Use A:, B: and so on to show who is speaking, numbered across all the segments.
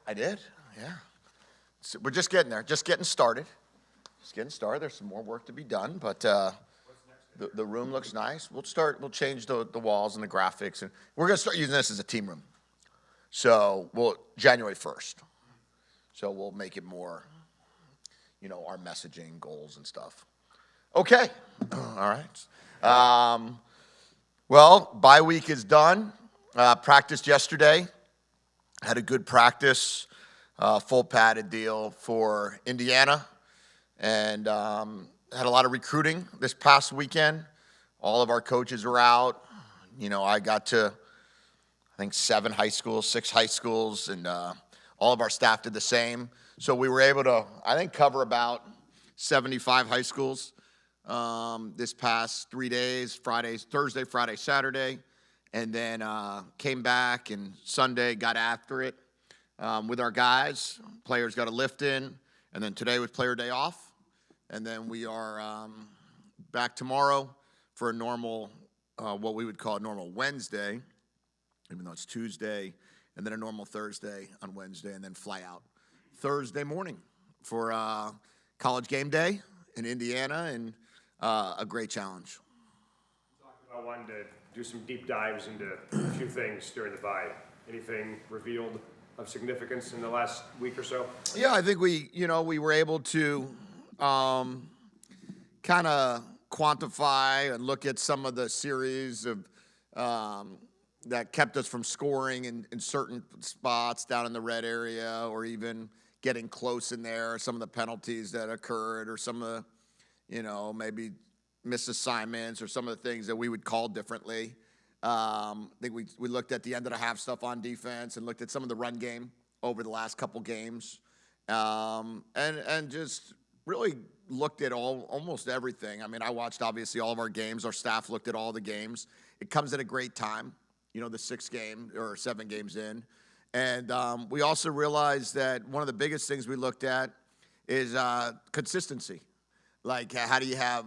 A: I did, yeah. So we're just getting there, just getting started. There's some more work to be done, but the room looks nice. We'll change the walls and the graphics, and we're going to start using this as a team room. So January 1st. So we'll make it more, our messaging, goals, and stuff. Okay, all right. Bye week is done. Practiced yesterday. Had a good practice, full padded deal for Indiana, and had a lot of recruiting this past weekend. All of our coaches were out. I got to, I think, 7 high schools, 6 high schools, and all of our staff did the same. So we were able to, I think, cover about 75 high schools this past 3 days, Thursday, Friday, Saturday. And then came back and Sunday got after it with our guys. Players got a lift in. And then today was player day off. And then we are back tomorrow for a normal, what we would call a normal Wednesday, even though it's Tuesday. And then a normal Thursday on Wednesday, and then fly out Thursday morning for college game day in Indiana, and a great challenge.
B: I wanted to do some deep dives into a few things during the bye. Anything revealed of significance in the last week or so?
A: Yeah, I think we were able to kind of quantify and look at some of the series of that kept us from scoring in certain spots down in the red area, or even getting close in there, some of the penalties that occurred, or some of the, maybe missed assignments, or some of the things that we would call differently. I think we looked at the end of the half stuff on defense and looked at some of the run game over the last couple games, and just really looked at almost everything. I mean, I watched obviously all of our games. Our staff looked at all the games. It comes at a great time, the 6 game or 7 games in. And we also realized that one of the biggest things we looked at is consistency. Like, how do you have,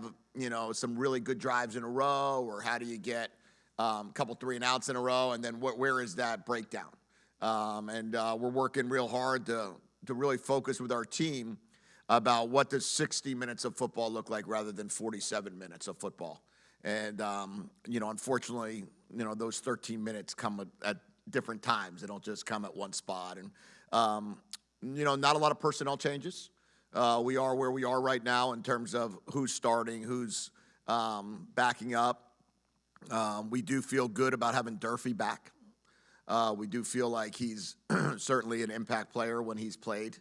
A: some really good drives in a row, or how do you get a couple 3 and outs in a row, and then where is that breakdown? And we're working real hard to really focus with our team about what does 60 minutes of football look like rather than 47 minutes of football. And, unfortunately, those 13 minutes come at different times. They don't just come at one spot. And, not a lot of personnel changes. We are where we are right now in terms of who's starting, who's backing up. We do feel good about having Durfee back. We do feel like he's certainly an impact player when he's played.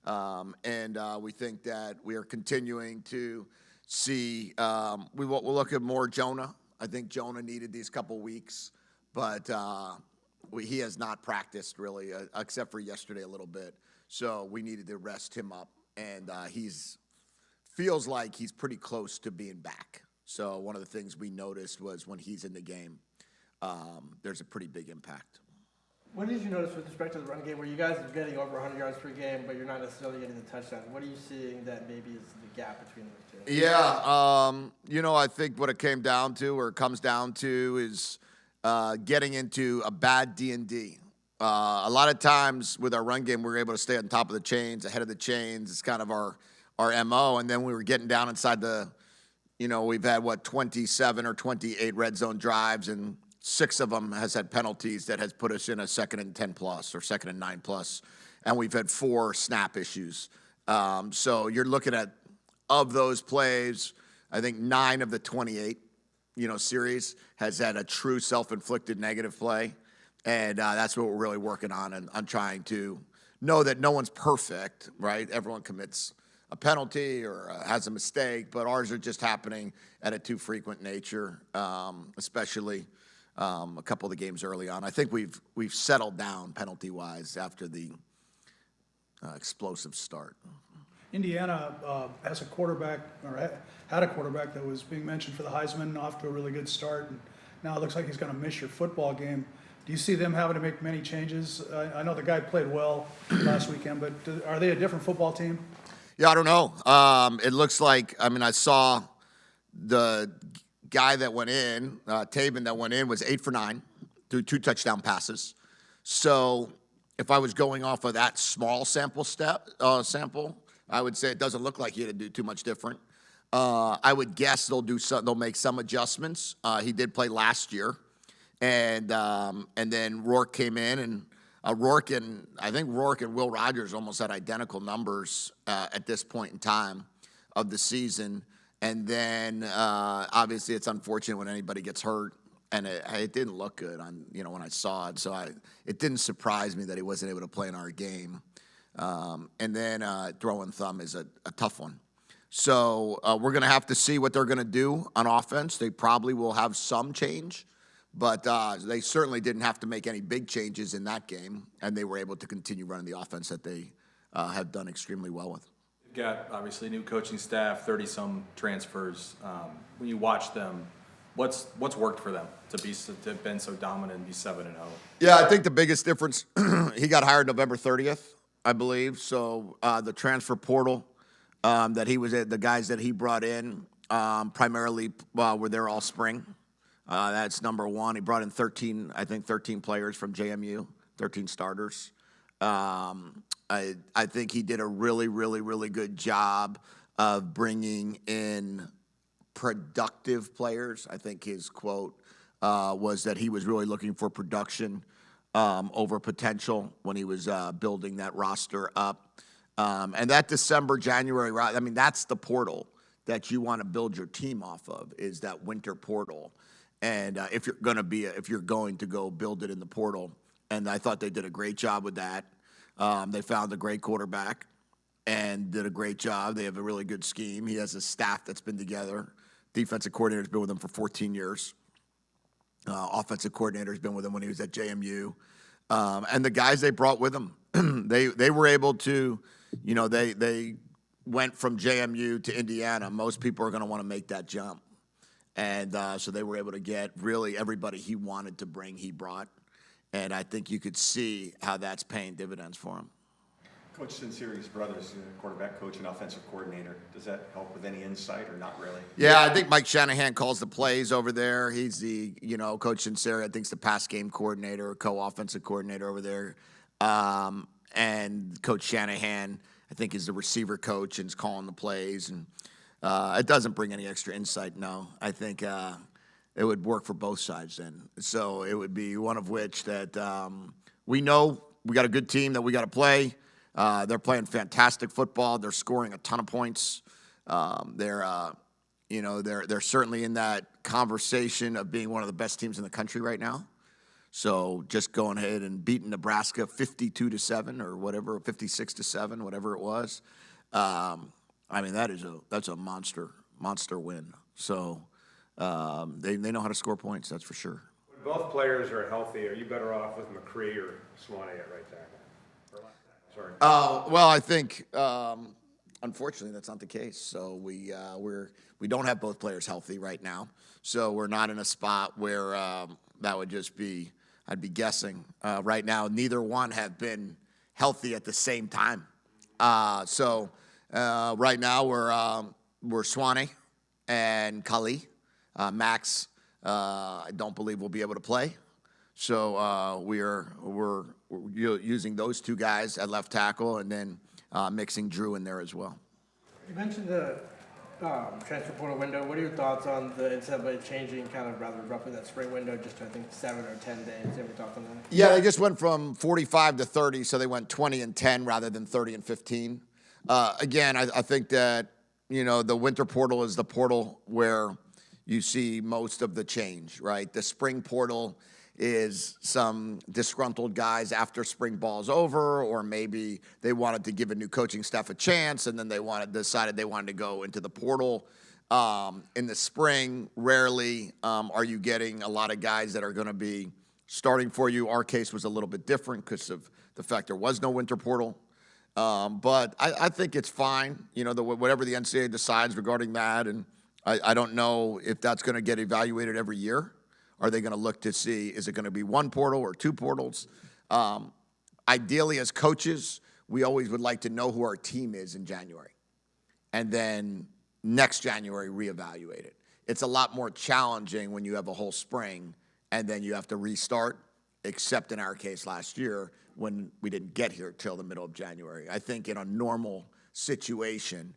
A: And we think that we are continuing to see, we'll look at more Jonah. I think Jonah needed these couple weeks, but he has not practiced really, except for yesterday a little bit. So we needed to rest him up, and feels like he's pretty close to being back. So one of the things we noticed was when he's in the game, there's a pretty big impact.
C: What did you notice with respect to the run game, where you guys are getting over 100 yards per game, but you're not necessarily getting the touchdown? What are you seeing that maybe is the gap between those two?
A: Yeah, I think what it came down to, or comes down to, is getting into a bad D&D. A lot of times with our run game, we were able to stay on top of the chains, ahead of the chains. It's kind of our MO. And then we were getting down inside we've had, 27 or 28 red zone drives, and 6 of them has had penalties that has put us in a 2nd and 10 plus or 2nd and 9 plus. And we've had 4 snap issues. So you're looking at, of those plays, I think 9 of the 28, series has had a true self-inflicted negative play. And that's what we're really working on, and on trying to know that no one's perfect, right? Everyone commits a penalty or has a mistake, but ours are just happening at a too frequent nature, especially a couple of the games early on. I think we've settled down penalty-wise after the explosive start.
D: Indiana has a quarterback, or had a quarterback that was being mentioned for the Heisman, off to a really good start, and now it looks like he's going to miss your football game. Do you see them having to make many changes? I know the guy played well last weekend, but are they a different football team?
A: Yeah, I don't know. It looks like, I saw the guy that went in, Taven that went in, was 8 for 9 through 2 touchdown passes. So if I was going off of that small sample, I would say it doesn't look like he had to do too much different. I would guess they'll make some adjustments. He did play last year, and then Rourke came in, and I think Rourke and Will Rogers almost had identical numbers at this point in time of the season. And then obviously it's unfortunate when anybody gets hurt, and it didn't look good when I saw it. So it didn't surprise me that he wasn't able to play in our game. And then throwing thumb is a tough one. So we're going to have to see what they're going to do on offense. They probably will have some change, but they certainly didn't have to make any big changes in that game, and they were able to continue running the offense that they have done extremely well with.
E: You've got, obviously, new coaching staff, 30-some transfers. When you watch them, what's worked for them to have been so dominant and be 7-0?
A: Yeah, I think the biggest difference, he got hired November 30th, I believe. So the transfer portal that he was at, the guys that he brought in primarily were there all spring. That's number one. He brought in 13 players from JMU, 13 starters. I think he did a really, really, really good job of bringing in productive players. I think his quote was that he was really looking for production over potential when he was building that roster up. And that December, January, I mean, that's the portal that you want to build your team off of, is that winter portal. And if you're going to go build it in the portal, and I thought they did a great job with that. They found a great quarterback and did a great job. They have a really good scheme. He has a staff that's been together. Defensive coordinator's been with him for 14 years. Offensive coordinator's been with him when he was at JMU. And the guys they brought with him, they were able to, they went from JMU to Indiana. Most people are going to want to make that jump. And so they were able to get really everybody he wanted to bring, he brought. And I think you could see how that's paying dividends for him.
F: Coach Sinceri's brother's quarterback coach and offensive coordinator. Does that help with any insight or not really?
A: Yeah, I think Mike Shanahan calls the plays over there. He's the, Coach Sinceri, I think, is the pass game coordinator, co-offensive coordinator over there. And Coach Shanahan, I think, is the receiver coach and is calling the plays. And it doesn't bring any extra insight, no. I think it would work for both sides then. So it would be one of which that we know we got a good team that we got to play. They're playing fantastic football. They're scoring a ton of points. They're certainly in that conversation of being one of the best teams in the country right now. So just going ahead and beating Nebraska 52-7 or whatever, 56-7, whatever it was. I mean, that's a monster win. So they know how to score points. That's for sure.
B: When both players are healthy, are you better off with McCree or Swanee at right tackle? Sorry.
A: Well, I think unfortunately that's not the case. So we don't have both players healthy right now. So we're not in a spot where that would just be. I'd be guessing right now. Neither one have been healthy at the same time. So right now we're Swanee and Kali. Max, I don't believe will be able to play. So we're using those two guys at left tackle, and then mixing Drew in there as well.
C: You mentioned the transfer portal window. What are your thoughts on the NCAA changing kind of rather roughly that spring window just to, I think, 7 or 10 days? You have any thoughts on that?
A: Yeah, they just went from 45 to 30, so they went 20 and 10 rather than 30 and 15. Again, I think that, the winter portal is the portal where you see most of the change, right? The spring portal is some disgruntled guys after spring ball's over, or maybe they wanted to give a new coaching staff a chance, and then decided they wanted to go into the portal. In the spring, rarely are you getting a lot of guys that are going to be starting for you. Our case was a little bit different because of the fact there was no winter portal. But I think it's fine, whatever the NCAA decides regarding that, and I don't know if that's going to get evaluated every year. Are they going to look to see, is it going to be one portal or two portals? Ideally, as coaches, we always would like to know who our team is in January. And then next January, reevaluate it. It's a lot more challenging when you have a whole spring and then you have to restart. except in our case last year when we didn't get here till the middle of January. I think in a normal situation,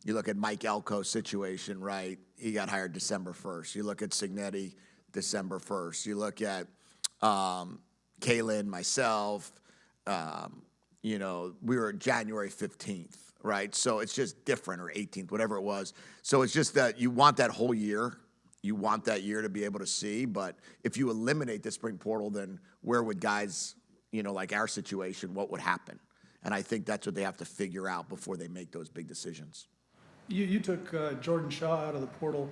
A: you look at Mike Elko's situation, right? He got hired December 1st. You look at Signetti, December 1st. You look at Kalen, myself, we were January 15th, right? So it's just different, or 18th, whatever it was. So it's just that you want that whole year. You want that year to be able to see. But if you eliminate the spring portal, then where would guys, like our situation, what would happen? And I think that's what they have to figure out before they make those big decisions.
D: You took Jordan Shaw out of the portal.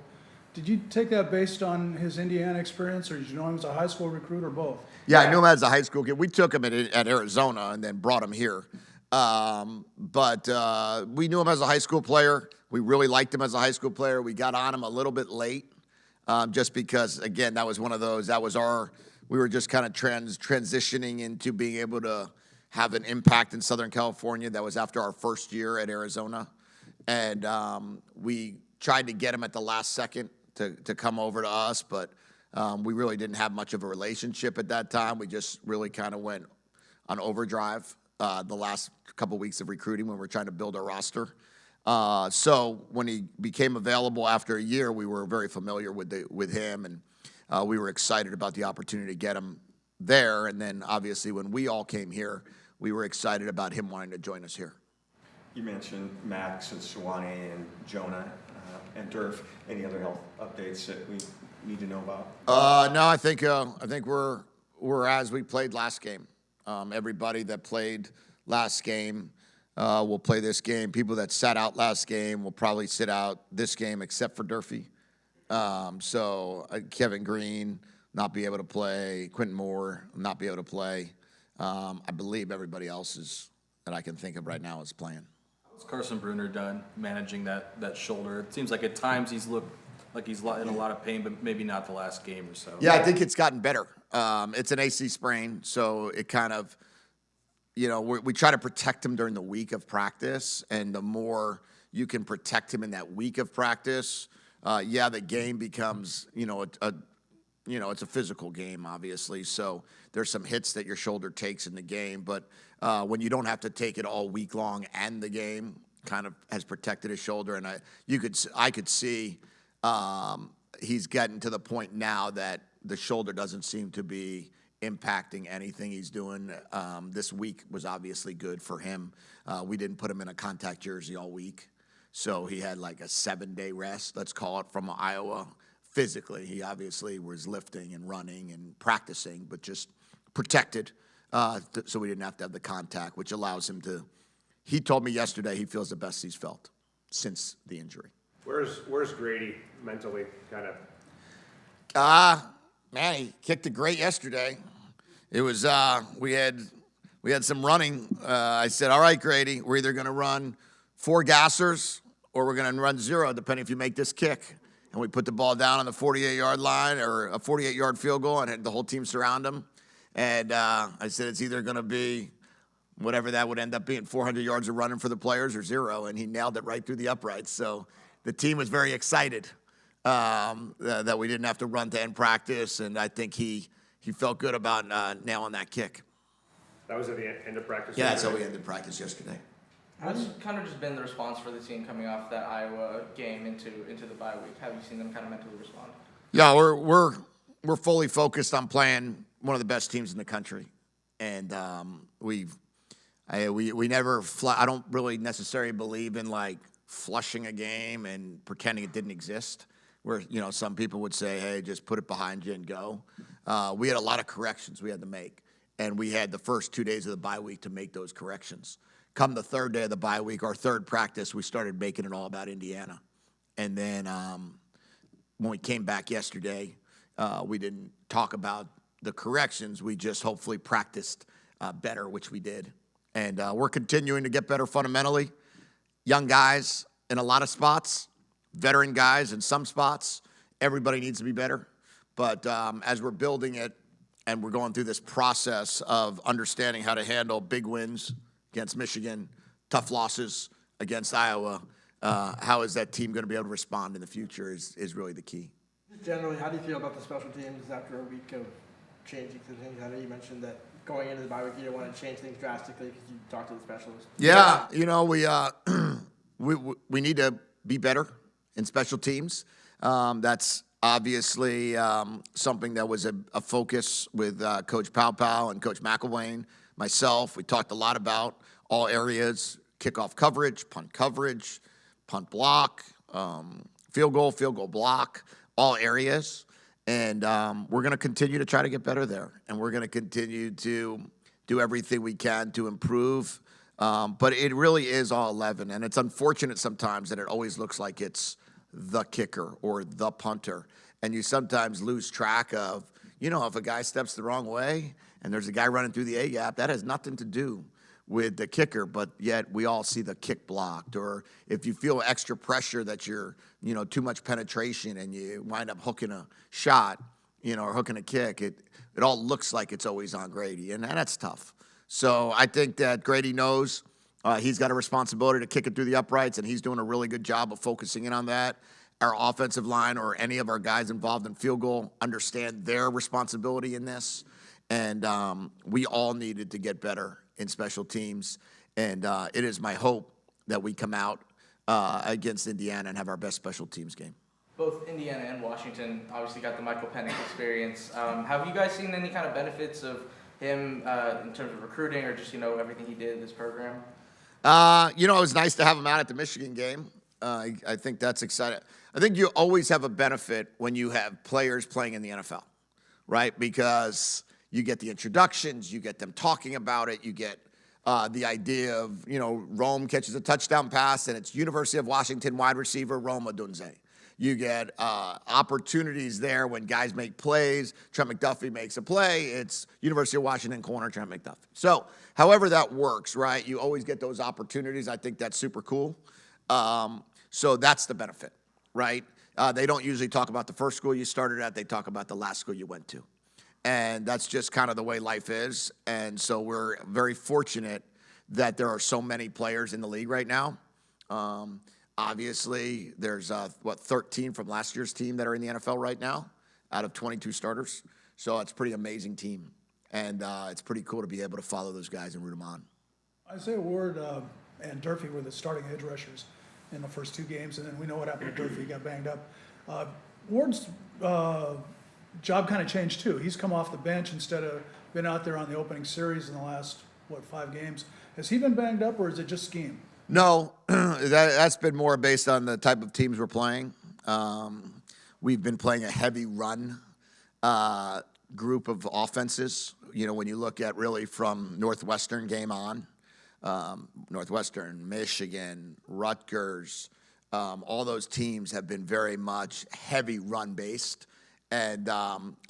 D: Did you take that based on his Indiana experience, or did you know him as a high school recruit, or both?
A: Yeah, I knew him as a high school kid. We took him at Arizona and then brought him here. But we knew him as a high school player. We really liked him as a high school player. We got on him a little bit late, just because, again, that was one of those, we were just kind of transitioning into being able to have an impact in Southern California. That was after our first year at Arizona. And we tried to get him at the last second to come over to us, but we really didn't have much of a relationship at that time. We just really kind of went on overdrive the last couple weeks of recruiting when we were trying to build our roster. So when he became available after a year, we were very familiar with him, and we were excited about the opportunity to get him there. And then obviously when we all came here, we were excited about him wanting to join us here.
F: You mentioned Max and Suwannee and Jonah and Durf. Any other health updates that we need to know about?
A: No, I think we're as we played last game. Everybody that played last game will play this game. People that sat out last game will probably sit out this game, except for Durfee. So Kevin Green not be able to play. Quentin Moore not be able to play. I believe everybody else that I can think of right now is playing.
E: How's Carson Bruner done managing that shoulder? It seems like at times he's looked like he's in a lot of pain, but maybe not the last game or so.
A: Yeah, I think it's gotten better. It's an AC sprain, so it kind of, we try to protect him during the week of practice, and the more you can protect him in that week of practice, the game becomes, it's a physical game, obviously. So there's some hits that your shoulder takes in the game, but when you don't have to take it all week long, and the game kind of has protected his shoulder, and I could see he's getting to the point now that the shoulder doesn't seem to be impacting anything he's doing. This week was obviously good for him. We didn't put him in a contact jersey all week, so he had like a 7-day rest, let's call it, from Iowa. Physically, he obviously was lifting and running and practicing, but just protected, so we didn't have to have the contact, which allows him to. He told me yesterday he feels the best he's felt since the injury.
B: Where's Grady mentally, kind of?
A: Man, he kicked it great yesterday. It was we had some running. I said, all right, Grady, we're either going to run 4 gassers or we're going to run 0, depending if you make this kick. And we put the ball down on the 48-yard line, or a 48-yard field goal, and had the whole team surround him. And I said it's either going to be whatever that would end up being, 400 yards of running for the players, or 0. And he nailed it right through the uprights. So the team was very excited that we didn't have to run to end practice, and I think he felt good about nailing that kick.
B: That was at the end of practice?
A: Yeah, that's how we ended practice yesterday.
G: What's kind of just been the response for the team coming off that Iowa game into the bye week? Have you seen them kind of mentally respond?
A: Yeah, we're fully focused on playing one of the best teams in the country, and we never. I don't really necessarily believe in like flushing a game and pretending it didn't exist. Where some people would say, "Hey, just put it behind you and go." We had a lot of corrections we had to make, and we had the first 2 days of the bye week to make those corrections. Come the third day of the bye week, our third practice, we started making it all about Indiana. And then when we came back yesterday, we didn't talk about the corrections. We just hopefully practiced better, which we did. And we're continuing to get better fundamentally. Young guys in a lot of spots, veteran guys in some spots. Everybody needs to be better. But as we're building it and we're going through this process of understanding how to handle big wins against Michigan, tough losses against Iowa, how is that team going to be able to respond in the future is really the key.
C: Generally, how do you feel about the special teams after a week of changing some things? I know you mentioned that going into the bye week, you didn't want to change things drastically because you talked to the specialist.
A: Yeah, we need to be better in special teams. That's obviously something that was a focus with Coach Pow and Coach McElwain, myself. We talked a lot about all areas: kickoff coverage, punt block, field goal block, all areas. And we're going to continue to try to get better there. And we're going to continue to do everything we can to improve. But it really is all 11. And it's unfortunate sometimes that it always looks like it's the kicker or the punter. And you sometimes lose track of, if a guy steps the wrong way and there's a guy running through the A-gap, that has nothing to do with the kicker, but yet we all see the kick blocked. Or if you feel extra pressure that you're, too much penetration and you wind up hooking a shot, or hooking a kick, it all looks like it's always on Grady, and that's tough. So I think that Grady knows he's got a responsibility to kick it through the uprights, and he's doing a really good job of focusing in on that. Our offensive line or any of our guys involved in field goal understand their responsibility in this, and we all needed to get better in special teams, and it is my hope that we come out against Indiana and have our best special teams game.
G: Both Indiana and Washington obviously got the Michael Penix experience. Have you guys seen any kind of benefits of him in terms of recruiting or just, everything he did in this program?
A: It was nice to have him out at the Michigan game. I think that's exciting. I think you always have a benefit when you have players playing in the NFL, right? Because you get the introductions, you get them talking about it, you get the idea of, Rome catches a touchdown pass and it's University of Washington wide receiver Rome Odunze. You get opportunities there when guys make plays. Trent McDuffie makes a play. It's University of Washington corner Trent McDuffie. So however that works, right, you always get those opportunities. I think that's super cool. So that's the benefit, right? They don't usually talk about the first school you started at. They talk about the last school you went to. And that's just kind of the way life is. And so we're very fortunate that there are so many players in the league right now. Obviously, there's, 13 from last year's team that are in the NFL right now out of 22 starters. So it's a pretty amazing team. And it's pretty cool to be able to follow those guys and root them on.
D: Isaiah Ward and Durfee were the starting edge rushers in the first two games, and then we know what happened to Durfee. He got banged up. Ward's job kind of changed too. He's come off the bench instead of been out there on the opening series in the last, 5 games. Has he been banged up, or is it just scheme?
A: No, that's been more based on the type of teams we're playing. We've been playing a heavy run group of offenses. When you look at really from Northwestern game on, Northwestern, Michigan, Rutgers, all those teams have been very much heavy run-based. And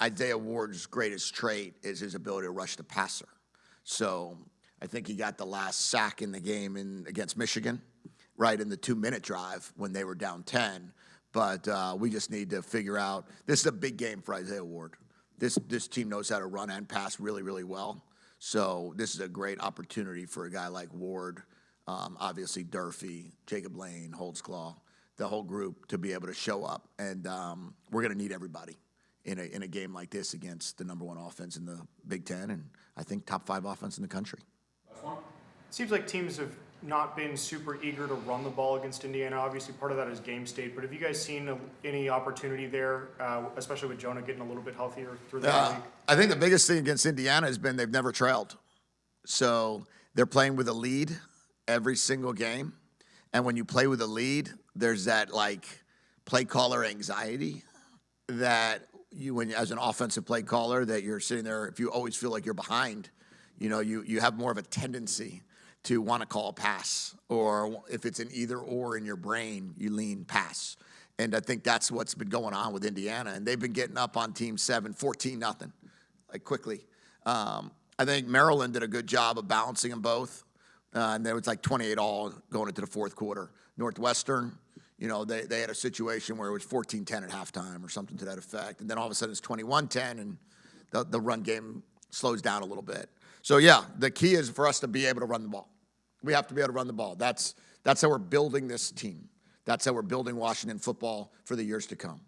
A: Isaiah Ward's greatest trait is his ability to rush the passer. So I think he got the last sack in the game against Michigan, right in the 2-minute drive when they were down 10. But we just need to figure out, this is a big game for Isaiah Ward. This team knows how to run and pass really, really well. So this is a great opportunity for a guy like Ward, obviously Durfee, Jacob Lane, Holtzclaw, the whole group to be able to show up. And we're going to need everybody in a game like this against the number 1 offense in the Big Ten and I think top 5 offense in the country.
H: Seems like teams have not been super eager to run the ball against Indiana. Obviously, part of that is game state. But have you guys seen any opportunity there, especially with Jonah getting a little bit healthier through the league?
A: I think the biggest thing against Indiana has been they've never trailed. So they're playing with a lead every single game. And when you play with a lead, there's that, play caller anxiety that when as an offensive play caller, that you're sitting there, if you always feel like you're behind, you have more of a tendency to want to call a pass, or if it's an either or in your brain, you lean pass. And I think that's what's been going on with Indiana. And they've been getting up on Team 7, 14-0, quickly. I think Maryland did a good job of balancing them both. And there was 28-all going into the fourth quarter. Northwestern, they had a situation where it was 14-10 at halftime or something to that effect. And then all of a sudden it's 21-10 and the run game slows down a little bit. So, yeah, the key is for us to be able to run the ball. We have to be able to run the ball. That's how we're building this team. That's how we're building Washington football for the years to come.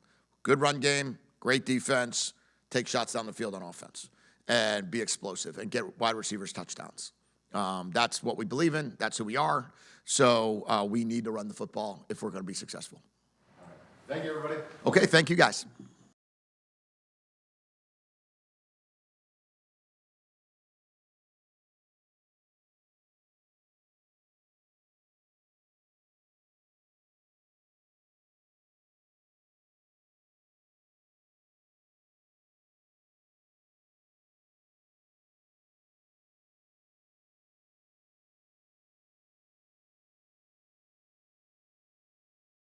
A: Good run game, great defense, take shots down the field on offense. and be explosive and get wide receivers touchdowns. That's what we believe in. That's who we are. So we need to run the football if we're going to be successful.
I: Thank you, everybody.
A: Okay, thank you guys.